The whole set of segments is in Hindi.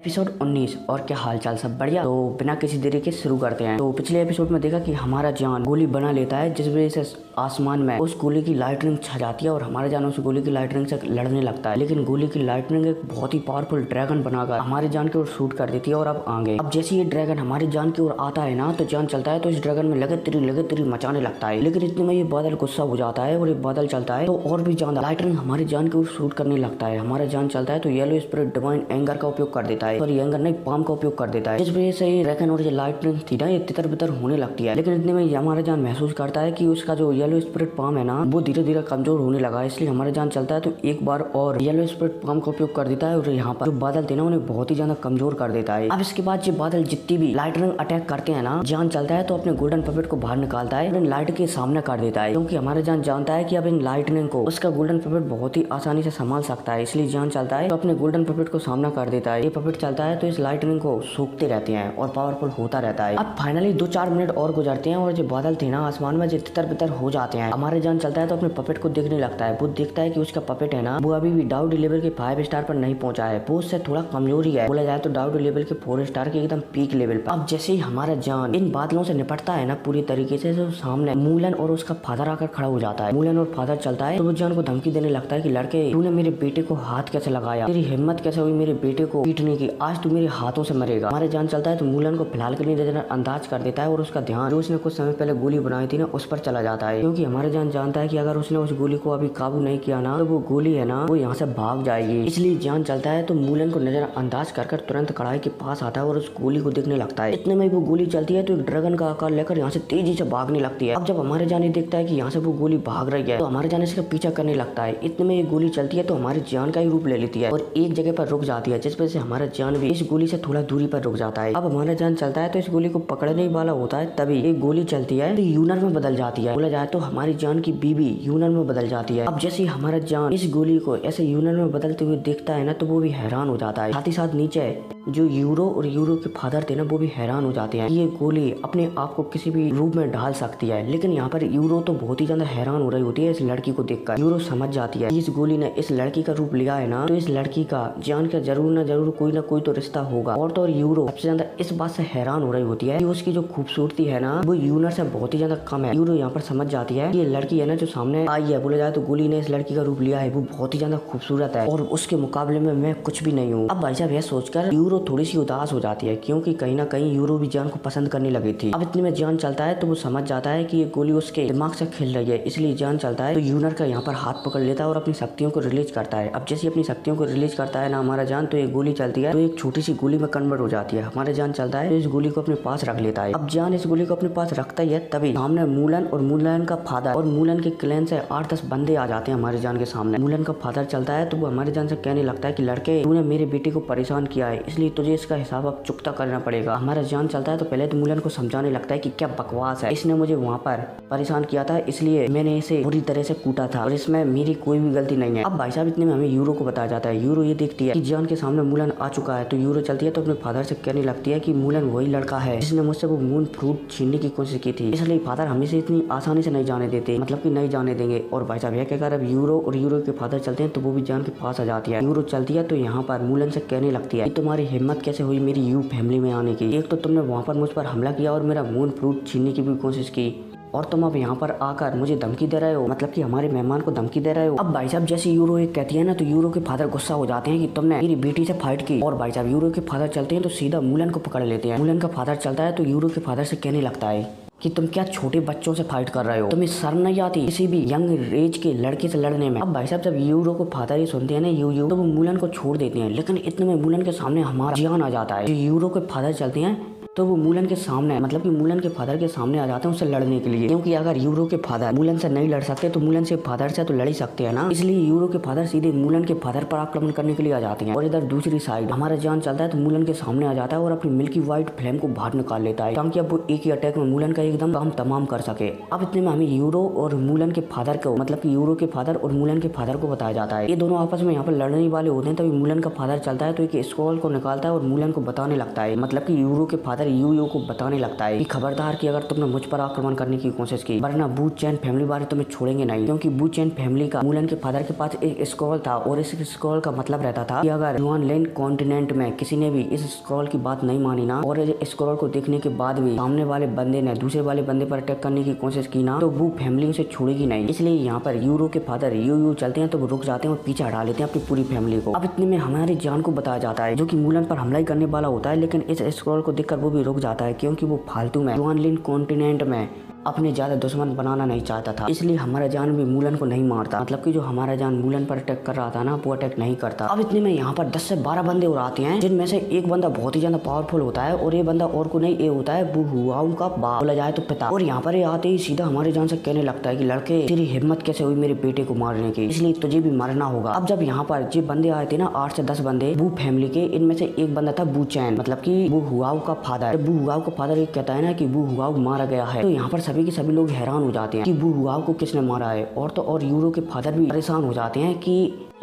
एपिसोड 19। और क्या हालचाल, सब बढ़िया। तो बिना किसी देरी के शुरू करते हैं। तो पिछले एपिसोड में देखा कि हमारा जान गोली बना लेता है, जिस वजह से आसमान में उस गोली की लाइटनिंग छा जाती है और हमारा जान उस गोली की लाइटनिंग से लड़ने लगता है। लेकिन गोली की लाइटनिंग एक बहुत ही पावरफुल ड्रैगन बनाकर हमारे जान की ओर शूट कर देती है। और अब आगे अब जैसे ये ड्रैगन हमारे जान की ओर आता है ना, तो जान चलता है तो इस ड्रैगन में लगे तिरी मचाने लगता है। लेकिन इतने में ये बादल गुस्सा हो जाता है और ये बादल चलता है तो और भी ज्यादा लाइटनिंग हमारे जान की ओर शूट करने लगता है। हमारा जान चलता है तो येलो स्पिरिट डिवाइन एंगर का उपयोग कर देता है, और एंगर नहीं पाम का उपयोग कर देता है, जिस वजह से ये ड्रैगन और ये लाइटनिंग थी ना, ये तितर बितर होने लगती है। लेकिन इतने में हमारा जान महसूस करता है कि उसका जो येलो स्पिरिट पाम है ना, वो धीरे धीरे कमजोर होने लगा है। इसलिए हमारा जान चलता है तो एक बार और येलो स्पिरिट पाम का उपयोग कर देता है और यहाँ पर जो बादल थे ना, उन्हें बहुत ही ज्यादा कमजोर कर देता है। अब इसके बाद जो बादल जितनी भी लाइटनिंग अटैक करते हैं ना, जान चलता है तो अपने गोल्डन पपेट को बाहर निकालता है और इन लाइट के सामने कर देता है, क्योंकि हमारा जान जानता है कि अब इन लाइटनिंग को उसका गोल्डन पपेट बहुत ही आसानी से संभाल सकता है। इसलिए जान चलता है तो अपने गोल्डन पपेट को सामना कर देता है। ये पपेट चलता है तो इस लाइटनिंग को सूखते रहते हैं और पावरफुल होता रहता है। अब फाइनली 2-4 मिनट और गुजरते हैं और जो बादल थे ना आसमान में, जो तितर बितर हो जाते हैं। हमारे जान चलता है तो अपने पपेट को देखने लगता है। वो देखता है कि उसका पपेट है ना, वो अभी भी डाउट लेवल के 5 स्टार पर नहीं पहुंचा है, वो उससे थोड़ा कमजोर ही है। बोला जाए तो डाउट लेवल के 4 स्टार के एकदम पीक लेवल पर। अब जैसे ही हमारा जान इन बादलों से निपटता है ना पूरी तरीके से, तो सामने मूलन और उसका फादर आकर खड़ा हो जाता है। मूलन और फादर चलता है तो वो जान को धमकी देने लगता है कि लड़के, तूने मेरे बेटे को हाथ कैसे लगाया, तेरी हिम्मत कैसे हुई मेरे बेटे को पीटने की, आज तू मेरे हाथों से मरेगा। हमारे जान चलता है तो मूलन को फिलहाल के लिए अंदाज कर देता है और उसका ध्यान जो उसने कुछ समय पहले गोली बनाई थी ना, उस पर चला जाता है, क्योंकि हमारे जान जानता है कि अगर उसने उस गोली को अभी काबू नहीं किया ना, तो वो गोली है ना, वो यहाँ से भाग जाएगी। इसलिए जान चलता है तो मूलन को नजर अंदाज कर तुरंत कढ़ाई के पास आता है और उस गोली को देखने लगता है। इतने में वो गोली चलती है तो एक ड्रैगन का आकार लेकर यहाँ से तेजी से भागने लगती है। अब जब हमारे जान देखता है कि यहाँ से वो गोली भाग रही है, तो हमारे जान इसका पीछा करने लगता है। इतने में ये गोली चलती है तो हमारे जान का ही रूप ले लेती है और एक जगह पर रुक जाती है, जिस वजह से हमारा जान भी इस गोली से थोड़ा दूरी पर रुक जाता है। अब हमारा जान चलता है तो इस गोली को पकड़ने वाला होता है, तभी एक गोली चलती है तो यूनर में बदल जाती है। बोला जाए तो हमारी जान की बीबी यूनर में बदल जाती है। अब जैसे हमारा जान इस गोली को ऐसे यूनर में बदलते हुए देखता है ना, तो वो भी हैरान हो जाता है। साथ ही साथ नीचे जो यूरो और यूरो के फादर थे ना, वो भी हैरान हो जाते हैं। ये गोली अपने आप को किसी भी रूप में ढाल सकती है। लेकिन यहाँ पर यूरो तो बहुत ही ज्यादा हैरान हो रही होती है इस लड़की को देखकर। यूरो समझ जाती है इस गोली ने इस लड़की का रूप लिया है ना, तो इस लड़की का जान का जरूर ना जरूर कोई ना कोई तो रिश्ता होगा। और तो और यूरो सबसे ज्यादा इस बात से हैरान हो रही होती है कि उसकी जो खूबसूरती है ना, वो यूनर से बहुत ही ज्यादा कम है। यूरो यहाँ पर समझ जाती है कि ये लड़की है ना जो सामने आई है, बोला जाए तो गोली ने इस लड़की का रूप लिया है, वो बहुत ही ज्यादा खूबसूरत है और उसके मुकाबले में मैं कुछ भी नहीं हूँ। अब भाई साहब यह सोचकर यूरो थोड़ी सी उदास हो जाती है, क्योंकि कहीं ना कहीं यूरो भी जान को पसंद करने लगी थी। अब इतने में जान चलता है तो वो समझ जाता है कि ये गोली उसके दिमाग से खेल रही है। इसलिए जान चलता है तो यूनर का यहाँ पर हाथ पकड़ लेता है और अपनी शक्तियों को रिलीज करता है। अब जैसे अपनी शक्तियों को रिलीज करता है ना हमारा जान, तो एक गोली चलती है तो एक छोटी सी गोली में कन्वर्ट हो जाती है। हमारा जान चलता है तो इस गोली को अपने पास रख लेता है। अब जान इस गोली को अपने पास रखता ही है, तभी सामने मूलन और मूलन का फादर और मूलन के क्लैन से 8-10 बंदे आ जाते हैं हमारे जान के सामने। मूलन का फादर चलता है तो वो हमारे जान से कहने लगता है कि लड़के, तूने मेरे बेटे को परेशान किया है, इसलिए तुझे इसका हिसाब अब चुकता करना पड़ेगा। हमारा जान चलता है तो पहले तो मूलन को समझाने लगता है कि क्या बकवास है, इसने मुझे वहाँ पर परेशान किया था, इसलिए मैंने इसे पूरी तरह से कूटा था और इसमें मेरी कोई भी गलती नहीं है। अब भाई साहब इतने में हमें यूरो को बताया जाता है। यूरो ये देखती है कि जान के सामने मूलन आ चुका है, तो यूरो चलती है तो अपने फादर से कहने लगती है कि मूलन वही लड़का है जिसने मुझसे वो मून फ्रूट छीनने की कोशिश की थी, इसलिए फादर हमें से इतनी आसानी से नहीं जाने देते, मतलब कि नहीं जाने देंगे। और भाई साहब यह कहकर अब यूरो और यूरो के फादर चलते हैं तो वो भी जान के पास आ जाती है। यूरो चलती है तो यहाँ पर मूलन से कहने लगती है कि तुम्हारी हिम्मत कैसे हुई मेरी यू फैमिली में आने की, एक तो तुमने वहाँ पर मुझ पर हमला किया और मेरा मून फ्रूट छीनने की भी कोशिश की, और तुम अब यहाँ पर आकर मुझे धमकी दे रहे हो, मतलब कि हमारे मेहमान को धमकी दे रहे हो। अब भाई साहब जैसे यूरो एक कहती है ना, तो यूरो के फादर गुस्सा हो जाते हैं कि तुमने मेरी बेटी से फाइट की। और भाई साहब यूरो के फादर चलते हैं तो सीधा मूलन को पकड़ लेते हैं। मूलन का फादर चलता है तो यूरो के फादर से कहने लगता है कि तुम क्या छोटे बच्चों से फाइट कर रहे हो, तुम्हें शर्म नहीं आती किसी भी यंग एज के लड़के से लड़ने में। अब भाई साहब जब यूरो को फादर ये सुनते हैं ना यू तो वो मूलन को छोड़ देते हैं। लेकिन इतने में मूलन के सामने हमारा जान आ जाता है। जो यूरो के फादर चलते हैं तो वो मूलन के सामने, मतलब कि मूलन के फादर के सामने आ जाते हैं उससे लड़ने के लिए, क्योंकि अगर यूरो के फादर मूलन से नहीं लड़ सकते तो मूलन से फादर से तो लड़ ही सकते हैं ना। इसलिए यूरो के फादर सीधे मूलन के फादर पर आक्रमण करने के लिए आ जाते हैं। और इधर दूसरी साइड हमारा जान चलता है तो मूलन के सामने आ जाता है और अपनी मिल्की व्हाइट फ्लेम को बाहर निकाल लेता है, ताकि अब वो एक ही अटैक में मूलन का एकदम काम तमाम कर सके। अब इतने में हमें यूरो और मूलन के फादर को, मतलब कि यूरो के फादर और मूलन के फादर को बताया जाता है। ये दोनों आपस में यहाँ पर लड़ने वाले होते हैं। तभी मूलन का फादर चलता है तो एक स्क्रॉल को निकालता है और मूलन को बताने लगता है, मतलब कि यूरो के फादर यूयू को बताने लगता है कि खबरदार कि अगर तुमने मुझ पर आक्रमण करने की कोशिश की वरना वू चैन फैमिली वाले तुम्हें छोड़ेंगे नहीं, क्योंकि वू चैन फैमिली का मूलन के फादर के पास एक स्क्रॉल था और इस स्क्रॉल का मतलब रहता था कि अगर युआन लैंड कॉन्टिनेंट में किसी ने भी इस स्क्रॉल की बात नहीं मानी ना और इस स्क्रॉल को देखने के बाद भी सामने वाले बंदे ने दूसरे वाले बंदे पर अटैक करने की कोशिश की ना, तो वो फैमिली उसे छोड़ेगी नहीं। इसलिए यहाँ पर यूरो के फादर यूयू चलते हैं तो वो रुक जाते हैं और पीछे हटा लेते हैं अपनी पूरी फैमिली को। अब इतने में हमारे जान को बताया जाता है जो कि मूलन पर हमला ही करने वाला होता है, लेकिन इस स्क्रॉल को देखकर वो भी रुक जाता है क्योंकि वो फालतू में युआन लैंड कॉन्टिनेंट में अपने ज्यादा दुश्मन बनाना नहीं चाहता था। इसलिए हमारा जान भी मूलन को नहीं मारता, मतलब कि जो हमारा जान मूलन पर अटैक कर रहा था ना वो अटैक नहीं करता। अब इतने में यहाँ पर 10 से 12 बंदे और आते हैं, जिनमें से एक बंदा बहुत ही ज्यादा पावरफुल होता है और ये बंदा और को नहीं, ये होता है वू हुआऊ का बाप, बोला जाए तो पिता। और यहाँ पर ये आते ही सीधा हमारे जान से कहने लगता है कि लड़के तेरी हिम्मत कैसे हुई मेरे बेटे को मारने की, इसलिए तुझे भी मरना होगा। अब जब यहाँ पर जो बंदे आए थे ना 8 से 10 बंदे वू फैमिली के, इनमें से एक बंदा था वू चैन, मतलब की वू हुआऊ का फादर। वू हुआऊ का फादर एक कहता है ना कि वू हुआऊ मारा गया है, तो यहाँ पर सभी के सभी लोग हो जाते हैं कि वू हुआऊ को किसने मारा है। और तो और यूरो के फादर भी परेशान हो जाते हैं कि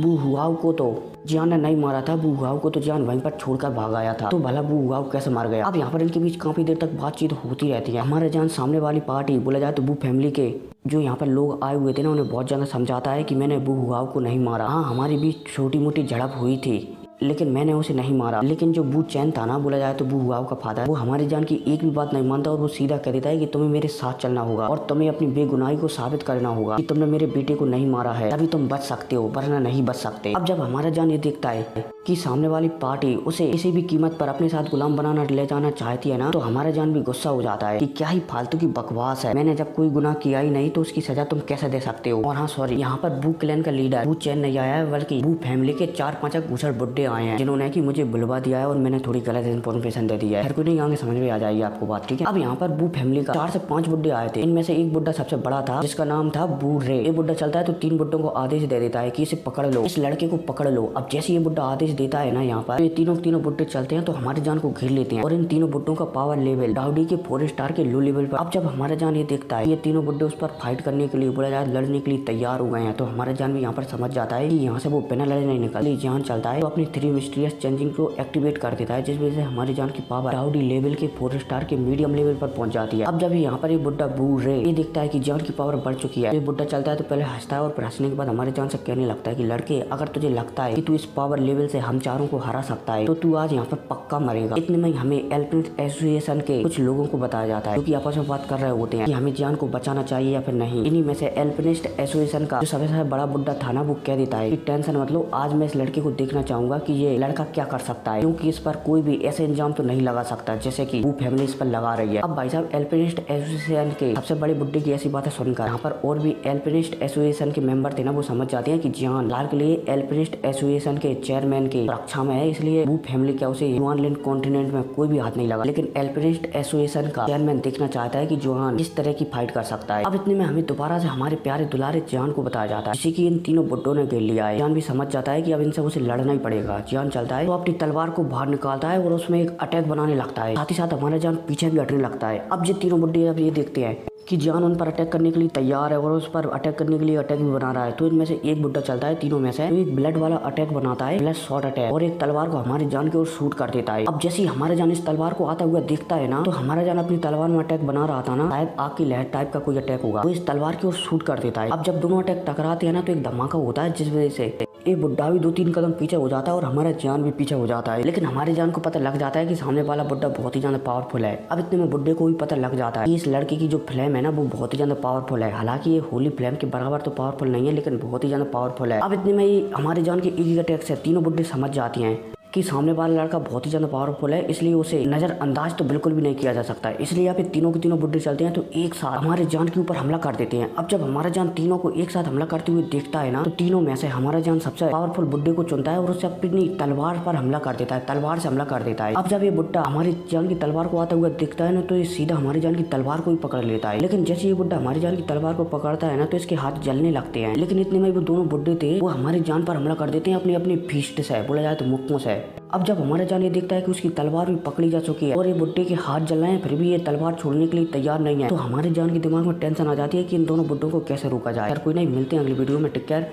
वू हुआऊ को तो जियान ने नहीं मारा था, वू हुआऊ को तो जियान वहीं पर छोड़कर भाग आया था, तो भला वू हुआऊ कैसे मार गया। अब यहाँ पर इनके बीच काफी देर तक बातचीत होती रहती है। हमारे जान सामने वाली पार्टी बोला जाए तो वू फैमिली के जो यहाँ पर लोग आए हुए थे ना उन्हें बहुत ज्यादा समझाता है कि मैंने वू हुआऊ को नहीं मारा, हाँ हमारी बीच छोटी मोटी झड़प हुई थी लेकिन मैंने उसे नहीं मारा। लेकिन जो वू चैन था ना बोला जाए तो वू हुआऊ का फादर, वो हमारी जान की एक भी बात नहीं मानता और वो सीधा कह देता है कि तुम्हें मेरे साथ चलना होगा और तुम्हें अपनी बेगुनाही को साबित करना होगा कि तुमने मेरे बेटे को नहीं मारा है, तभी तुम बच सकते हो वरना नहीं बच सकते। अब जब हमारा जान ये देखता है कि सामने वाली पार्टी उसे किसी भी कीमत पर अपने साथ गुलाम बनाना ले जाना चाहती है ना, तो हमारा जान भी गुस्सा हो जाता है कि क्या ही फालतू की बकवास है, मैंने जब कोई गुनाह किया ही नहीं तो उसकी सजा तुम कैसे दे सकते हो। और हाँ सॉरी, यहाँ पर वू क्लैन का लीडर वू चैन नहीं आया है बल्कि वू फैमिली के 4-5 घुसड़ बुड्ढे आए हैं जिन्होंने कि मुझे बुलवा दिया है और मैंने थोड़ी गलत इन्फॉर्मेशन दे दी है। हर कोई नहीं आगे समझ में आ जाएगी आपको बात, ठीक है। अब यहाँ पर वू फैमिली का 4 से 5 बुड्ढे आए थे, इनमें से एक बुड्ढा सबसे बड़ा था जिसका नाम था वू रे। ये बुड्ढा चलता है तो 3 बुड्ढों को आदेश दे देता है कि इसे पकड़ लो, इस लड़के को पकड़ लो। अब जैसे ये बुड्ढा आदेश देता है ना यहाँ पर, ये तीनों बुड्ढे चलते हैं तो हमारे जान को घेर लेते हैं और इन तीनों बुड्ढों का पावर लेवल डाउडी के 4 स्टार के लो लेवल पर। अब जब हमारा जान ये देखता है ये तीनों बुड्ढे उस पर फाइट करने के लिए बोला जाए लड़ने के लिए तैयार हो गए हैं, तो हमारा जान भी यहाँ पर समझ जाता है कि यहाँ से वो बिना लड़े नहीं निकल। जान चलता है तो अपनी 3 मिस्टीरियस चेंजिंग को एक्टिवेट कर देता है, जिस वजह से हमारी जान की पावर डाउडी लेवल के 4 स्टार के मीडियम लेवल पर पहुंच जाती है। अब जब यहाँ पर ये बुड्ढा वू रे ये देखता है कि जान की पावर बढ़ चुकी है, ये बुड्ढा चलता है तो पहले हंसता है और फिर हंसने के बाद हमारे जान से कहने लगता है कि लड़के अगर तुझे लगता है कि तू इस पावर लेवल से हम चारों को हरा सकता है तो तू आज यहाँ पर पक्का मरेगा। इतने में हमें एल्पिनिस्ट एसोसिएशन के कुछ लोगों को बताया जाता है जो कि आपस में बात कर रहे होते हैं कि हमें जान को बचाना चाहिए या फिर नहीं। इन्हीं में से एल्पिनिस्ट एसोसिएशन का जो सबसे बड़ा बुड्ढा था ना वो कह देता है कि टेंशन मत लो, आज मैं इस लड़के को देखना चाहूंगा कि ये लड़का क्या कर सकता है, क्योंकि इस पर कोई भी ऐसे इंजाम तो नहीं लगा सकता जैसे कि वो फैमिली इस पर लगा रही है। अब भाई साहब एल्पिनिस्ट एसोसिएशन के सबसे बड़े बुड्ढे की ऐसी बातें सुनकर यहाँ पर और भी एल्पिनिस्ट एसोसिएशन के मेंबर थे ना वो समझ जाते हैं कि जान लाल के लिए एल्पिनिस्ट एसोसिएशन के चेयरमैन की रक्षा में है, इसलिए वो फैमिली क्या उसे युआन लैंड कॉन्टिनेंट में कोई भी हाथ नहीं लगा। लेकिन एल्पिनिस्ट एसोसिएशन का चेयरमैन देखना चाहता है कि जोहान इस तरह की फाइट कर सकता है। अब इतने में हमें दोबारा से हमारे प्यारे दुलारे जान को बताया जाता है जिसे कि इन तीनों बुड्ढों ने घेर लिया है। जान भी समझ जाता है कि अब इनसे उसे लड़ना ही पड़ेगा। जान चलता है तो अपनी तलवार को बाहर निकालता है और उसमें एक अटैक बनाने लगता है, साथ ही साथ हमारा जान पीछे भी हटने लगता है। अब ये तीनों बुड्ढे अब ये देखते हैं कि जान उन पर अटैक करने के लिए तैयार है और उस पर अटैक करने के लिए अटैक भी बना रहा है, तो इनमें से एक बुड्ढा चलता है तीनों में से तो एक ब्लड वाला अटैक बनाता है, ब्लड शॉट अटैक, और एक तलवार को हमारे जान की ओर शूट कर देता है। अब जैसे ही हमारे जान इस तलवार को आता हुआ देखता है ना, तो हमारा जान अपनी तलवार में अटैक बना रहा था ना, शायद आग की लहर टाइप का कोई अटैक होगा, तो इस तलवार की ओर शूट कर देता है। अब जब दोनों अटैक टकराते हैं ना तो एक धमाका होता है जिस वजह से ये बुड्ढा भी 2-3 कदम पीछे हो जाता है और हमारा जान भी पीछे हो जाता है। लेकिन हमारे जान को पता लग जाता है कि सामने वाला बुड्ढा बहुत ही ज्यादा पावरफुल है। अब इतने में बुड्ढे को भी पता लग जाता है कि इस लड़के की जो फ्लेम है ना वो बहुत ही ज्यादा पावरफुल है। हालांकि ये होली फ्लेम के बराबर तो पावरफुल नहीं है लेकिन बहुत ही ज्यादा पावरफुल है। अब इतने में हमारे जान के एक अटैक से तीनों बुड्ढे समझ जाती हैं कि सामने वाला लड़का बहुत ही ज्यादा पावरफुल है, इसलिए उसे नजरअंदाज तो बिल्कुल भी नहीं किया जा सकता है। इसलिए यहाँ पे तीनों के तीनों बुड्ढे चलते हैं तो एक साथ हमारे जान के ऊपर हमला कर देते हैं। अब जब हमारा जान तीनों को एक साथ हमला करते हुए देखता है ना, तो तीनों में से हमारा जान सबसे पावरफुल बुड्ढे को चुनता है और उससे अपनी तलवार पर हमला कर देता है, तलवार से हमला कर देता है। अब जब ये बुड्ढा हमारी जान की तलवार को आता हुआ दिखता है ना, तो ये सीधा हमारी जान की तलवार को ही पकड़ लेता है। लेकिन जैसे ये बुड्ढा हमारी जान की तलवार को पकड़ता है ना, तो इसके हाथ जलने लगते हैं। लेकिन इतने में वो दोनों बुड्ढे थे वो हमारी जान पर हमला कर देते हैं अपनी अपनी फीस्ट से, बोला जाए तो मुक्कों से। अब जब हमारा जान ये देखता है कि उसकी तलवार भी पकड़ी जा चुकी है और ये बुड्ढे के हाथ जल रहे हैं, फिर भी ये तलवार छोड़ने के लिए तैयार नहीं है, तो हमारे जान के दिमाग में टेंशन आ जाती है कि इन दोनों बुड्ढों को कैसे रोका जाए। यार कोई नहीं, मिलते हैं अगली वीडियो में, टेक केयर।